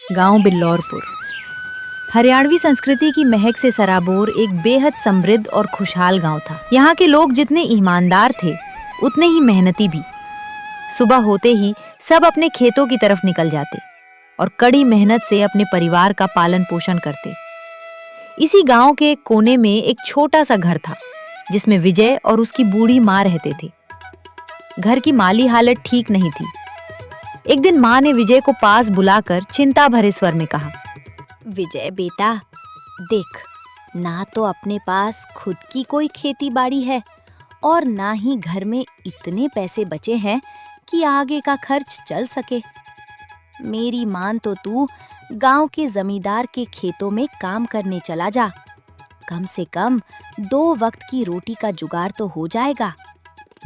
गांव बिल्लौरपुर हरियाणवी संस्कृति की महक से सराबोर एक बेहद समृद्ध और खुशहाल गांव था। यहाँ के लोग जितने ईमानदार थे उतने ही मेहनती भी। सुबह होते ही सब अपने खेतों की तरफ निकल जाते और कड़ी मेहनत से अपने परिवार का पालन पोषण करते। इसी गांव के एक कोने में एक छोटा सा घर था जिसमें विजय और उसकी बूढ़ी माँ रहते थे। घर की माली हालत ठीक नहीं थी। एक दिन माँ ने विजय को पास बुलाकर चिंता भरे स्वर में कहा, विजय बेटा, देख, ना तो अपने पास खुद की कोई खेती बाड़ी है और ना ही घर में इतने पैसे बचे हैं कि आगे का खर्च चल सके। मेरी मान तो तू गांव के जमींदार के खेतों में काम करने चला जा। कम से कम 2 वक्त की रोटी का जुगाड़ तो हो जाएगा।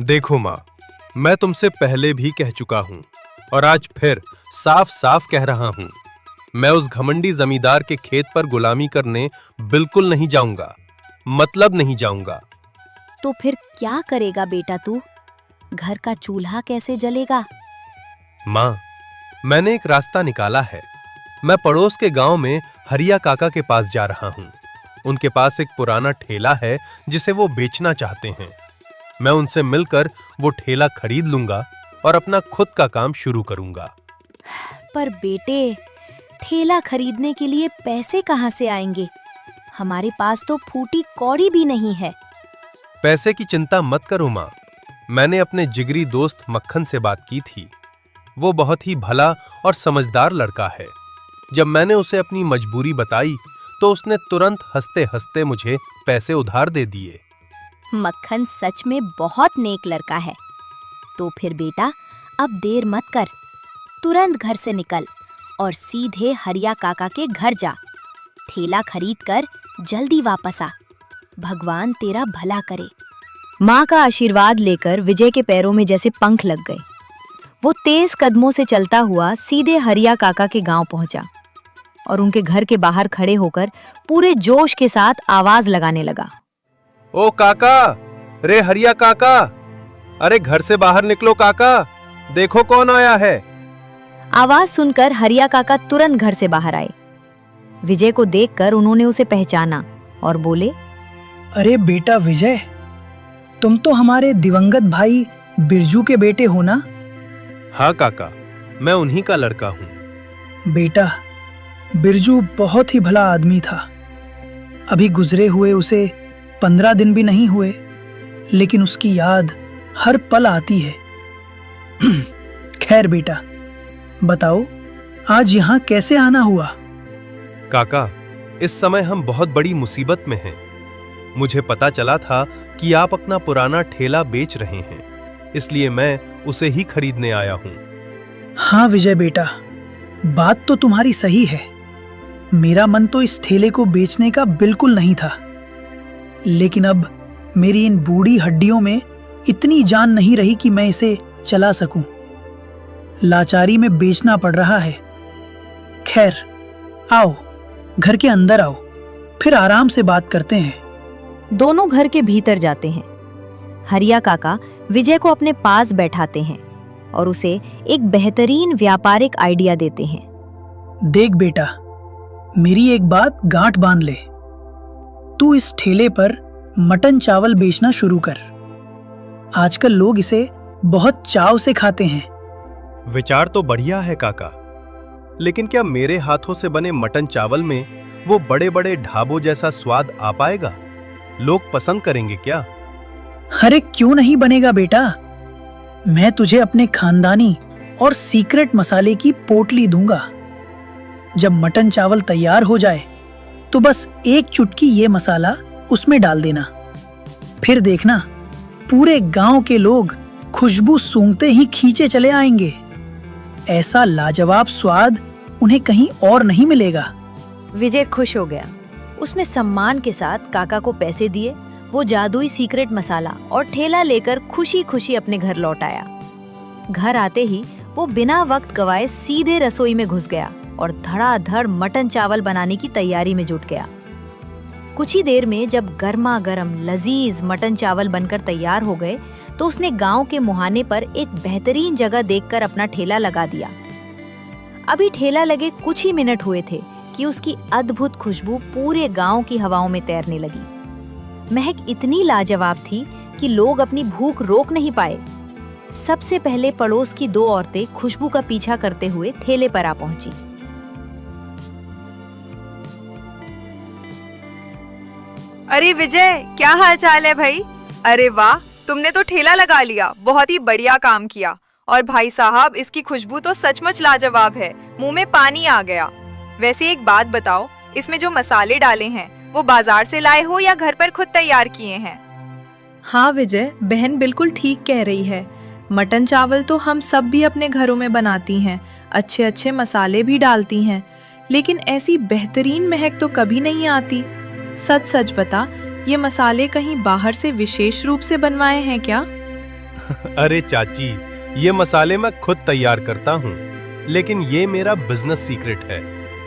देखो माँ, मैं तुमसे पहले भी कह चुका हूँ और आज फिर साफ साफ कह रहा हूँ, मैं उस घमंडी जमींदार के खेत पर गुलामी करने बिल्कुल नहीं जाऊंगा, मतलब नहीं जाऊंगा। तो फिर क्या करेगा बेटा तू? घर का चूल्हा कैसे जलेगा? माँ, मैंने एक रास्ता निकाला है। मैं पड़ोस के गांव में हरिया काका के पास जा रहा हूँ। उनके पास एक पुराना ठेला है जिसे वो बेचना चाहते हैं। मैं उनसे मिलकर वो ठेला खरीद लूंगा और अपना खुद का काम शुरू करूंगा। पर बेटे, ठेला खरीदने के लिए पैसे कहाँ से आएंगे? हमारे पास तो फूटी कौड़ी भी नहीं है। पैसे की चिंता मत करो माँ, मैंने अपने जिगरी दोस्त मक्खन से बात की थी। वो बहुत ही भला और समझदार लड़का है। जब मैंने उसे अपनी मजबूरी बताई तो उसने तुरंत हंसते हंसते मुझे पैसे उधार दे दिए। मक्खन सच में बहुत नेक लड़का है। तो फिर बेटा, अब देर मत कर, तुरंत घर से निकल और सीधे हरिया काका के घर जा। ठेला खरीद कर जल्दी वापस आ। भगवान तेरा भला करे। माँ का आशीर्वाद लेकर विजय के पैरों में जैसे पंख लग गए। वो तेज कदमों से चलता हुआ सीधे हरिया काका के गांव पहुंचा और उनके घर के बाहर खड़े होकर पूरे जोश के साथ आवाज लगाने लगा, ओ काका, रे हरिया काका, अरे घर से बाहर निकलो काका, देखो कौन आया है। आवाज सुनकर हरिया काका तुरंत घर से बाहर आए। विजय को देखकर उन्होंने उसे पहचाना और बोले, अरे बेटा विजय, तुम तो हमारे दिवंगत भाई बिरजू के बेटे हो ना? हाँ काका, मैं उन्हीं का लड़का हूँ। बेटा, बिरजू बहुत ही भला आदमी था। अभी गुजरे हुए उसे 15 दिन भी नहीं हुए, लेकिन उसकी याद हर पल आती है। खैर बेटा, बताओ आज यहाँ कैसे आना हुआ? काका, इस समय हम बहुत बड़ी मुसीबत में हैं। मुझे पता चला था कि आप अपना पुराना ठेला बेच रहे हैं, इसलिए मैं उसे ही खरीदने आया हूँ। हाँ विजय बेटा, बात तो तुम्हारी सही है। मेरा मन तो इस ठेले को बेचने का बिल्कुल नहीं था, लेकिन अब मेरी इन बूढ़ी हड्डियों में इतनी जान नहीं रही कि मैं इसे चला सकूं। लाचारी में बेचना पड़ रहा है। खैर, आओ घर के अंदर आओ, फिर आराम से बात करते हैं। दोनों घर के भीतर जाते हैं। हरिया काका विजय को अपने पास बैठाते हैं और उसे एक बेहतरीन व्यापारिक आइडिया देते हैं। देख बेटा, मेरी एक बात गांठ बांध ले। तू इस ठेले पर मटन चावल बेचना शुरू कर। आजकल लोग इसे बहुत चाव से खाते हैं। विचार तो बढ़िया है काका, लेकिन क्या मेरे हाथों से बने मटन चावल में वो बड़े बड़े ढाबों जैसा स्वाद आ पाएगा? लोग पसंद करेंगे क्या? अरे क्यों नहीं बनेगा बेटा, मैं तुझे अपने खानदानी और सीक्रेट मसाले की पोटली दूंगा। जब मटन चावल तैयार हो जाए तो बस एक चुटकी ये मसाला उसमें डाल देना। फिर देखना, पूरे गांव के लोग खुशबू सूंघते ही खींचे चले आएंगे। ऐसा लाजवाब स्वाद उन्हें कहीं और नहीं मिलेगा। विजय खुश हो गया। उसने सम्मान के साथ काका को पैसे दिए। वो जादुई सीक्रेट मसाला और ठेला लेकर खुशी खुशी अपने घर लौट आया। घर आते ही वो बिना वक्त गवाए सीधे रसोई में घुस गया और धड़ाधड़ मटन चावल बनाने की तैयारी में जुट गया। कुछ ही देर में जब गर्मा गर्म लजीज मटन चावल बनकर तैयार हो गए तो उसने गांव के मुहाने पर एक बेहतरीन जगह देखकर अपना ठेला लगा दिया। अभी ठेला लगे कुछ ही मिनट हुए थे कि उसकी अद्भुत खुशबू पूरे गांव की हवाओं में तैरने लगी। महक इतनी लाजवाब थी कि लोग अपनी भूख रोक नहीं पाए। सबसे पहले पड़ोस की 2 औरतें खुशबू का पीछा करते हुए ठेले पर आ पहुंची। अरे विजय, क्या हाल चाल है भाई? अरे वाह, तुमने तो ठेला लगा लिया, बहुत ही बढ़िया काम किया। और भाई साहब, इसकी खुशबू तो सचमुच लाजवाब है, मुंह में पानी आ गया। वैसे एक बात बताओ, इसमें जो मसाले डाले हैं वो बाजार से लाए हो या घर पर खुद तैयार किए हैं? हाँ विजय, बहन बिल्कुल ठीक कह रही है। मटन चावल तो हम सब भी अपने घरों में बनाती हैं, अच्छे अच्छे मसाले भी डालती हैं, लेकिन ऐसी बेहतरीन महक तो कभी नहीं आती। सच सच बता, ये मसाले कहीं बाहर से विशेष रूप से बनवाए हैं क्या? अरे चाची, ये मसाले मैं खुद तैयार करता हूँ, लेकिन ये मेरा बिजनेस सीक्रेट है,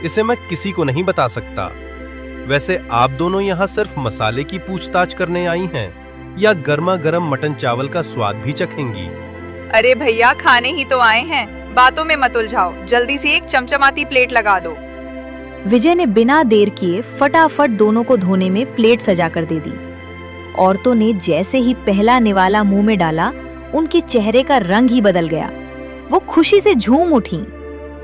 इसे मैं किसी को नहीं बता सकता। वैसे आप दोनों यहाँ सिर्फ मसाले की पूछताछ करने आई हैं या गर्मा गर्म मटन चावल का स्वाद भी चखेंगी? अरे भैया, खाने ही तो आए हैं, बातों में मत उलझाओ, जल्दी से एक चमचमाती प्लेट लगा दो। विजय ने बिना देर किए फटाफट दोनों को धोने में प्लेट सजा कर दे दी। औरतों ने जैसे ही पहला निवाला मुंह में डाला, उनके चेहरे का रंग ही बदल गया। वो खुशी से झूम उठी।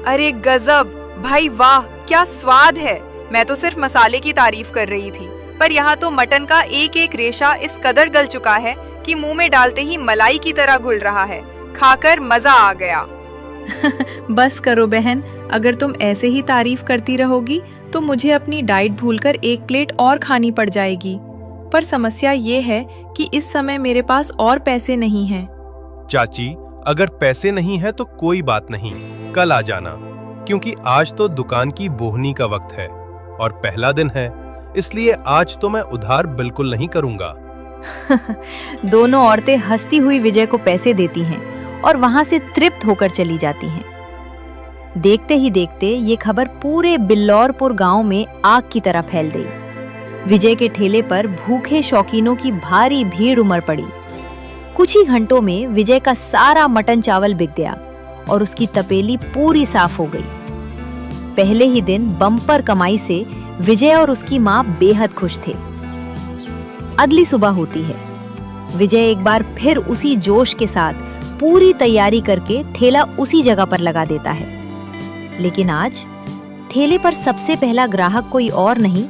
अरे गजब भाई, वाह क्या स्वाद है। मैं तो सिर्फ मसाले की तारीफ कर रही थी, पर यहाँ तो मटन का एक एक रेशा इस कदर गल चुका है कि मुंह में डालते ही मलाई की तरह घुल रहा है। खाकर मजा आ गया। बस करो बहन, अगर तुम ऐसे ही तारीफ करती रहोगी तो मुझे अपनी डाइट भूलकर एक प्लेट और खानी पड़ जाएगी। पर समस्या ये है कि इस समय मेरे पास और पैसे नहीं हैं। चाची, अगर पैसे नहीं है तो कोई बात नहीं, कल आ जाना, क्योंकि आज तो दुकान की बोहनी का वक्त है और पहला दिन है, इसलिए आज तो मैं उधार बिल्कुल नहीं करूंगा। दोनों औरतें हंसती हुई विजय को पैसे देती हैं और वहां से तृप्त होकर चली जाती हैं। देखते ही देखते ये खबर पूरे बिल्लौरपुर गांव में आग की तरह फैल गई। विजय के ठेले पर भूखे शौकीनों की भारी भीड़ उमड़ पड़ी। कुछ ही घंटों में विजय का सारा मटन चावल बिक गया और उसकी तपेली पूरी साफ हो गई। पहले ही दिन बम्पर कमाई से विजय और उसकी मां बेहद खुश थे। अगली सुबह होती है। विजय एक बार फिर उसी जोश के साथ पूरी तैयारी करके ठेला उसी जगह पर लगा देता है। लेकिन आज ठेले पर सबसे पहला ग्राहक कोई और नहीं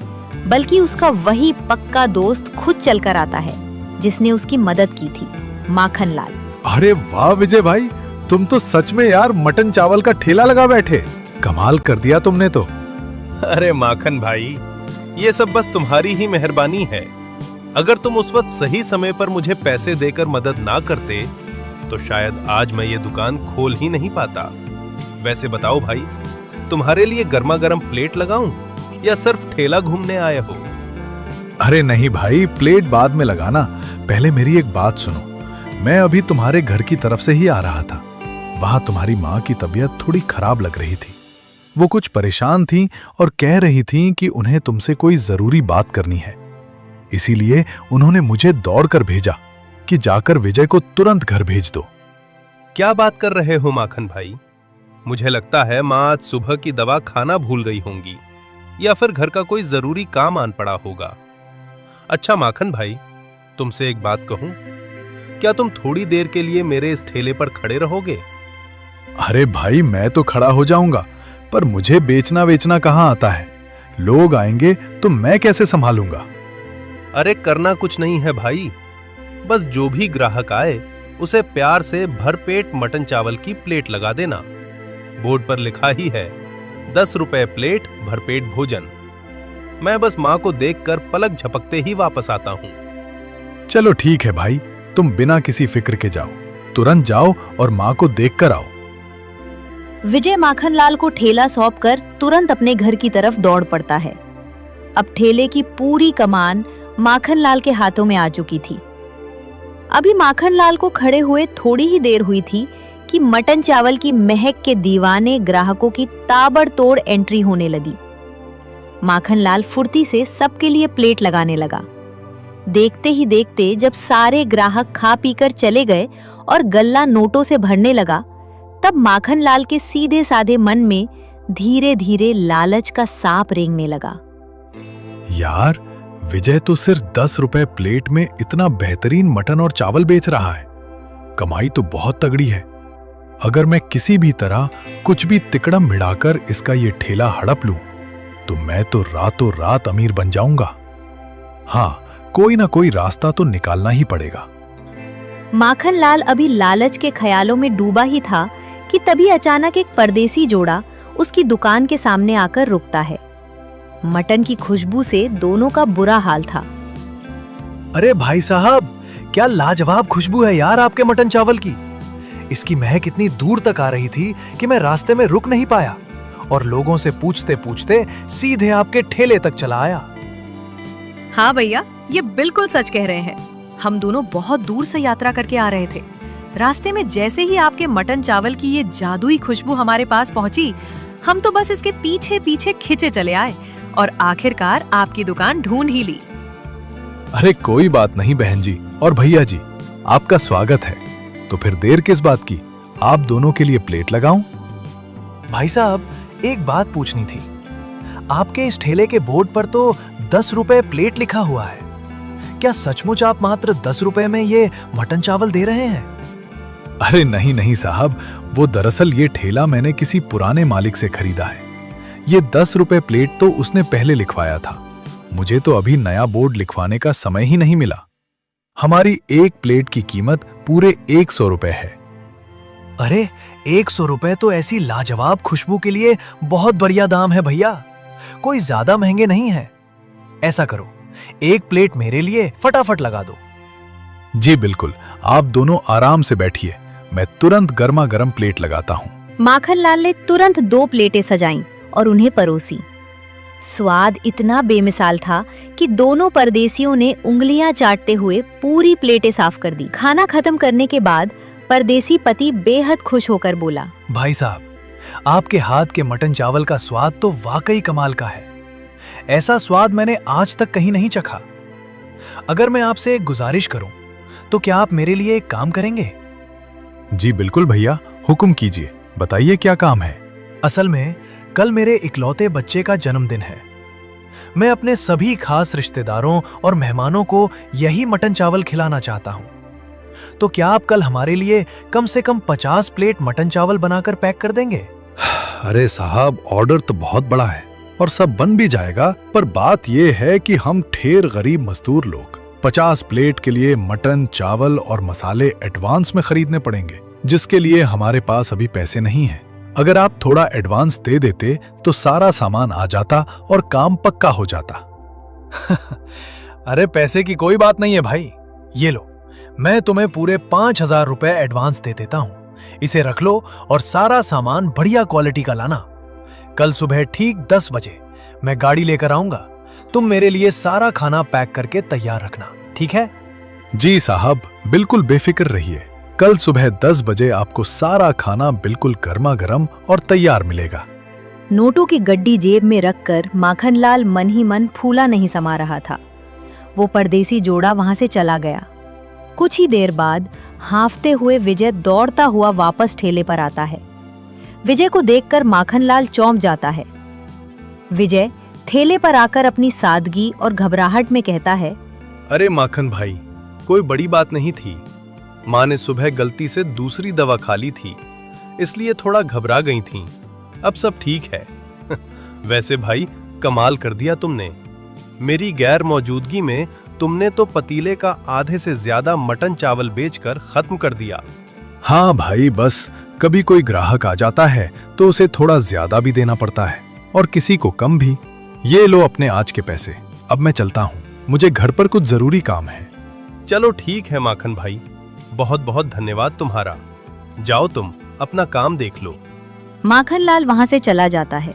बल्कि उसका वही पक्का दोस्त खुद चलकर आता है जिसने उसकी मदद की थी, माखन लाल। अरे वाह विजय भाई, तुम तो सच में यार मटन चावल का ठेला लगा बैठे, कमाल कर दिया तुमने तो। अरे माखन भाई, ये सब बस तुम्हारी ही मेहरबानी है। अगर तुम उस वक्त सही समय पर मुझे पैसे देकर मदद ना करते तो शायद आज मैं ये दुकान खोल ही नहीं पाता। वैसे बताओ भाई, तुम्हारे लिए गर्मा गर्म प्लेट लगाऊं या सिर्फ ठेला घूमने आए हो? अरे नहीं भाई, प्लेट बाद में लगाना, पहले मेरी एक बात सुनो। मैं अभी तुम्हारे घर की तरफ से ही आ रहा था। वहां तुम्हारी माँ की तबीयत थोड़ी खराब लग रही थी। वो कुछ परेशान थीं और कह रही थीं कि उन्हें तुमसे कोई जरूरी बात करनी है। इसीलिए उन्होंने मुझे दौड़कर भेजा कि जाकर विजय को तुरंत घर भेज दो। क्या बात कर रहे हो माखन भाई? मुझे लगता है माँ आज सुबह की दवा खाना भूल गई होंगी या फिर घर का कोई जरूरी काम आन पड़ा होगा। अच्छा माखन भाई, तुमसे एक बात कहूं, क्या तुम थोड़ी देर के लिए मेरे इस ठेले पर खड़े रहोगे? अरे भाई, मैं तो खड़ा हो जाऊंगा, पर मुझे बेचना वेचना कहाँ आता है। लोग आएंगे तो मैं कैसे संभालूंगा? अरे करना कुछ नहीं है भाई, बस जो भी ग्राहक आए उसे प्यार से भरपेट मटन चावल की प्लेट लगा देना। बोर्ड पर लिखा ही है 10 रुपए प्लेट भरपेट भोजन। मैं बस माँ को देखकर पलक झपकते ही वापस आता हूँ। चलो ठीक है भाई, तुम बिना किसी फिक्र के जाओ, तुरंत जाओ और माँ को देख कर आओ। विजय माखनलाल को ठेला सौंपकर तुरंत अपने घर की तरफ दौड़ पड़ता है। अब ठेले की पूरी कमान माखनलाल के हाथों में आ चुकी थी। अभी माखनलाल को खड़े हुए थोड़ी ही देर हुई थी कि मटन चावल की महक के दीवाने ग्राहकों की ताबड़तोड़ एंट्री होने लगी। माखनलाल फुर्ती से सबके लिए प्लेट लगाने लगा। देखते ही देखते जब सारे ग्राहक खा पीकर चले गए और गल्ला नोटों से भरने लगा, तब माखनलाल के सीधे साधे मन में धीरे धीरे लालच का सांप रेंगने लगा। यार, विजय तो सिर्फ 10 रुपए प्लेट में इतना बेहतरीन मटन और चावल बेच रहा है। कमाई तो बहुत तगड़ी है। अगर मैं किसी भी तरह कुछ भी तिकड़म भिड़ाकर इसका ये ठेला हड़प लूं, तो मैं तो रातों रात अमीर बन जाऊंगा। हाँ, कोई ना कोई रास्ता तो निकालना ही पड़ेगा। माखनलाल अभी लालच के ख्यालों में डूबा ही था कि तभी अचानक एक परदेसी जोड़ा उसकी दुकान के सामने आकर रुकता है। मटन की खुशबू से दोनों का बुरा हाल था। अरे भाई साहब, क्या लाजवाब खुशबू है यार आपके मटन चावल की। इसकी महक इतनी दूर तक आ रही थी कि मैं रास्ते में रुक नहीं पाया और लोगों से पूछते पूछते सीधे आपके ठेले तक चला आया। हाँ भैया, ये बिल्कुल सच कह रहे हैं। हम दोनों बहुत दूर से यात्रा करके आ रहे थे। रास्ते में जैसे ही आपके मटन चावल की ये जादुई खुशबू हमारे पास पहुंची, हम तो बस इसके पीछे पीछे खिंचे चले आए और आखिरकार आपकी दुकान ढूंढ ही ली। अरे कोई बात नहीं बहन जी और भैया जी, आपका स्वागत है। तो फिर देर किस बात की, आप दोनों के लिए प्लेट लगाऊं? भाई साहब, एक बात पूछनी थी। आपके इस ठेले के बोर्ड पर तो 10 रुपए प्लेट लिखा हुआ है। क्या सचमुच आप मात्र 10 रुपए में ये मटन चावल दे रहे हैं? अरे नहीं नहीं साहब, वो दरअसल ये ठेला मैंने किसी पुराने मालिक से खरीदा है। ये 10 रुपए प्लेट तो उसने पहले लिखवाया था। मुझे तो अभी नया बोर्ड लिखवाने का समय ही नहीं मिला। हमारी एक प्लेट की कीमत पूरे 100 रुपए है। अरे 100 रुपए तो ऐसी लाजवाब खुशबू के लिए बहुत बढ़िया दाम है भैया। कोई ज्यादा महंगे नहीं है। ऐसा करो, एक प्लेट मेरे लिए फटाफट लगा दो। जी बिल्कुल, आप दोनों आराम से बैठिए, मैं तुरंत गर्मा गर्म प्लेट लगाता हूँ। माखनलाल ने तुरंत 2 प्लेटें सजाईं और उन्हें परोसी। स्वाद इतना बेमिसाल था कि दोनों परदेसियों ने उंगलियां चाटते हुए पूरी प्लेटें साफ कर दी। खाना खत्म करने के बाद परदेसी पति बेहद खुश होकर बोला, भाई साहब, आपके हाथ के मटन चावल का स्वाद तो वाकई कमाल का है। ऐसा स्वाद मैंने आज तक कहीं नहीं चखा। अगर मैं आपसे एक गुजारिश करूं, तो क्या आप मेरे लिए एक काम करेंगे? जी बिल्कुल भैया, हुक्म कीजिए, बताइए क्या काम है। असल में कल मेरे इकलौते बच्चे का जन्मदिन है। मैं अपने सभी खास रिश्तेदारों और मेहमानों को यही मटन चावल खिलाना चाहता हूं। तो क्या आप कल हमारे लिए कम से कम 50 प्लेट मटन चावल बनाकर पैक कर देंगे? अरे साहब, ऑर्डर तो बहुत बड़ा है और सब बन भी जाएगा, पर बात यह है कि हम ठेर गरीब मजदूर लोग 50 प्लेट के लिए मटन चावल और मसाले एडवांस में खरीदने पड़ेंगे, जिसके लिए हमारे पास अभी पैसे नहीं हैं। अगर आप थोड़ा एडवांस दे देते तो सारा सामान आ जाता और काम पक्का हो जाता। अरे पैसे की कोई बात नहीं है भाई, ये लो, मैं तुम्हें पूरे 5000 रुपए एडवांस दे देता हूं। इसे रख लो और सारा सामान बढ़िया क्वालिटी का लाना। कल सुबह ठीक 10 बजे मैं गाड़ी लेकर आऊंगा। तुम मेरे लिए सारा खाना पैक करके तैयार रखना, ठीक है? जी साहब, बिल्कुल बेफिक्र रहिए। कल सुबह 10 बजे आपको सारा खाना बिल्कुल गर्मा गर्म और तैयार मिलेगा। नोटों की गड्डी जेब में रखकर माखनलाल मन ही मन फूला नहीं समा रहा था। वो परदेसी जोड़ा वहां से चला गया। कुछ ही देर बाद हांफते हुए विजय दौड़ता हुआ वापस ठेले पर आता है। विजय को देखकर माखनलाल चौंक जाता है। विजय ठेले पर आकर अपनी सादगी और घबराहट में कहता है, अरे माखन भाई, कोई बड़ी बात नहीं थी। माँ ने सुबह गलती से दूसरी दवा खा ली थी, इसलिए थोड़ा घबरा गई थीं। अब सब ठीक है। वैसे भाई, कमाल कर दिया तुमने। मेरी गैर मौजूदगी में तुमने तो पतीले का आधे से ज्यादा मटन चावल बेचकर खत्म कर दिया। हाँ भाई, बस कभी कोई ग्राहक आ जाता है तो उसे थोड़ा ज्यादा भी देना पड़ता है और किसी को कम भी। ये लो अपने आज के पैसे, अब मैं चलता हूँ, मुझे घर पर कुछ जरूरी काम है। चलो ठीक है माखन भाई, बहुत बहुत धन्यवाद तुम्हारा। जाओ, तुम अपना काम देख लो। माखनलाल वहां से चला जाता है।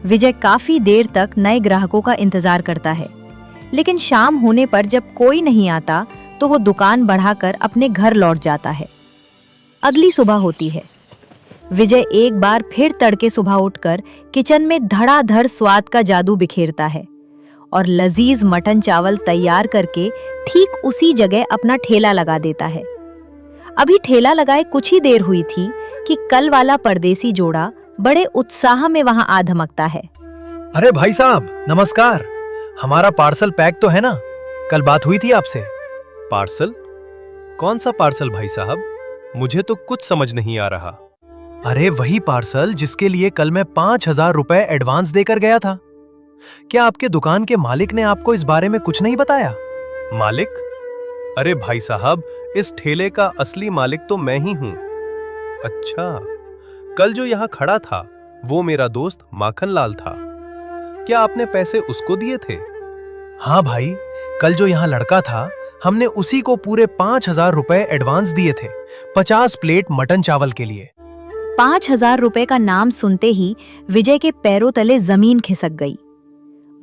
विजय काफी देर तक नए ग्राहकों का इंतजार करता है, लेकिन शाम होने पर जब कोई नहीं आता तो वो दुकान बढ़ाकर अपने घर लौट जाता है। अगली सुबह होती है। विजय एक बार फिर तड़के सुबह उठकर किचन में धड़ाधड़ स्वाद का जादू बिखेरता है और लजीज मटन चावल तैयार करके ठीक उसी जगह अपना ठेला लगा देता है। अभी ठेला लगाए कुछ ही देर हुई थी कि कल वाला परदेसी जोड़ा बड़े उत्साह में वहां आ धमकता है। अरे भाई साहब, नमस्कार। हमारा पार्सल पैक तो है ना? कल बात हुई थी आपसे। पार्सल? कौन सा पार्सल भाई साहब? मुझे तो कुछ समझ नहीं आ रहा। अरे वही पार्सल जिसके लिए कल मैं 5,000 रुपए एडवांस देकर गया था। क्या आपके दुकान के मालिक ने आपको इस बारे में कुछ नहीं बताया? मालिक? अरे भाई साहब, इस ठेले का असली मालिक तो मैं ही हूं। अच्छा, कल जो यहां खड़ा था वो मेरा दोस्त माखनलाल था। क्या आपने पैसे उसको दिए थे? हाँ भाई, कल जो यहाँ लड़का था हमने उसी को पूरे 5,000 रुपए एडवांस दिए थे 50 प्लेट मटन चावल के लिए। 5,000 रुपए का नाम सुनते ही विजय के पैरों तले जमीन खिसक गई।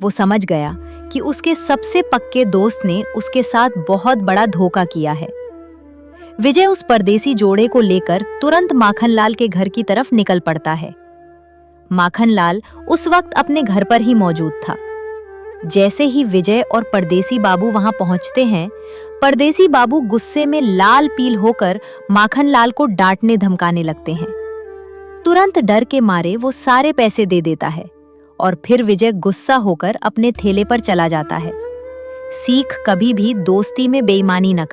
वो समझ गया कि उसके सबसे पक्के दोस्त ने उसके साथ बहुत बड़ा धोखा किया है। विजय उस परदेसी जोड़े को लेकर तुरंत माखनलाल के घर की तरफ निकल पड़ता है। माखनलाल उस वक्त अपने घर पर ही मौजूद था। जैसे ही विजय और परदेसी बाबू वहां पहुंचते हैं, परदेसी बाबू गुस्से में लाल पील होकर माखनलाल को डांटने धमकाने लगते हैं। तुरंत डर के मारे वो सारे पैसे दे देता है और फिर विजय गुस्सा होकर अपने ठेले पर चला जाता है। सीख कभी भी दोस्ती में बेईमानी न कर।